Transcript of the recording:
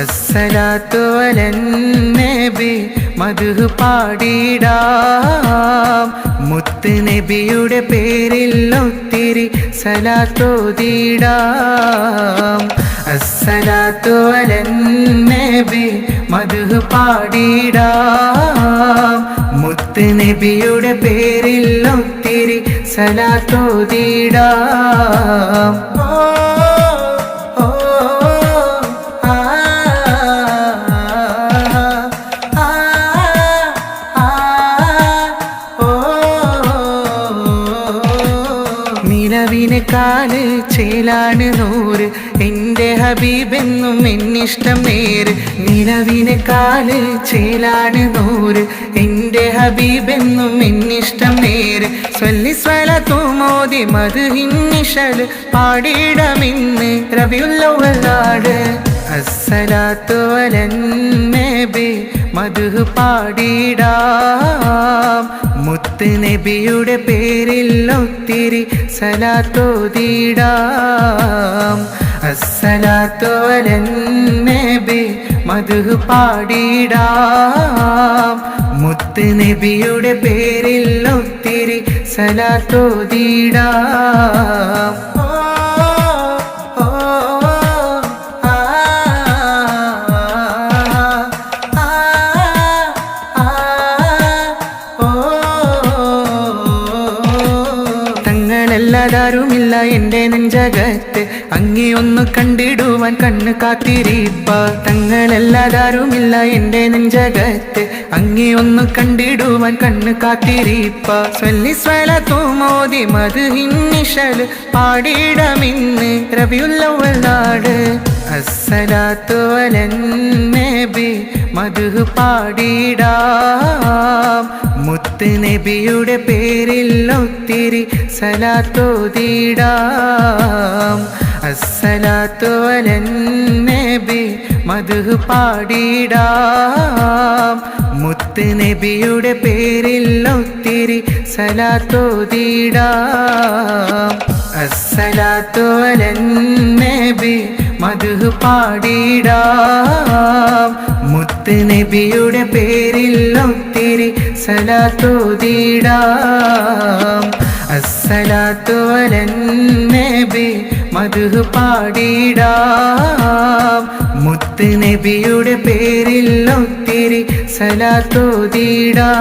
അസ്സലാത്തു അലന്നബി മദ്ഹ് പാടിടാം മുത്ത് നബിയുടെ പേരിൽ ഒത്തിരി സലാത്തോതിടാം. അസ്സലാത്തു അലന്നബി മദ്ഹ് പാടിടാം മുത്ത് നബിയുടെ പേരിൽ ഒത്തിരി സലാത്തോതിടാം. നിലവിനെക്കാല് ചേലാണ് നൂറ് എൻ്റെ ഹബീബെന്നും എന്നിഷ്ടം നേര്. നിലവിനെക്കാല് ചേലാണ് നൂറ് എൻ്റെ ഹബീബെന്നും എന്നിഷ്ടം നേര്. സ്വല്ലി സ്വലത്തു മോദി മദ്ഹിൻ നിശൽ പാടിടമിന്ന് റബീഉൽ അവ്വൽ നാട്. അസ്സലാത്തു അലന്നബി മദ്ഹ് പാടിടാം മുത്ത് നബിയുടെ പേരിൽ ഒത്തിരി സലാത്തോതിടാം. അസ്സലാത്തു അലന്നബി മദ്ഹ് പാടിടാം മുത്ത് നബിയുടെ പേരിൽ ഒത്തിരി സലാത്തോതിടാം. ാരുമില്ല എൻ്റെ നെഞ്ചകത്ത് അങ്ങേ ഒന്ന് കണ്ടിടുവാൻ കണ്ണ് കാത്തിരിപ്പ. തങ്ങളല്ലാതാരുമില്ല എൻ്റെ നെഞ്ചകത്ത് അങ്ങേ ഒന്ന് കണ്ടിടുവാൻ കണ്ണ് കാത്തിരിപ്പ. സ്വല്ലി സ്വലത്തു മോദി മദ്ഹിൻ നിശൽ പാടിടമിന്ന് റബീഉൽ അവ്വൽ നാട്. അസ്സലാത്തു അലന്നബി മദ്ഹ് പാടിടാം മുത്ത് നബിയുടെ പേരിൽ ഒത്തിരി സലാത്തോതിടാം. അസ്സലാത്തു അലന്നബി മദ്ഹ് പാടിടാം മുത്ത് നബിയുടെ പേരിൽ ഒത്തിരി സലാത്തോതിടാം. അസ്സലാത്തു അലന്നബി മദ്ഹ് പാടിടാം മുത്ത് നബിയുടെ പേരിൽ ഒത്തിരി സലാത്തോതിടാം. അസ്സലാത്തു അലന്നബി മദ്ഹ് പാടിടാം മുത്ത് നബിയുടെ പേരിൽ ഒത്തിരി സലാത്തോതിടാം.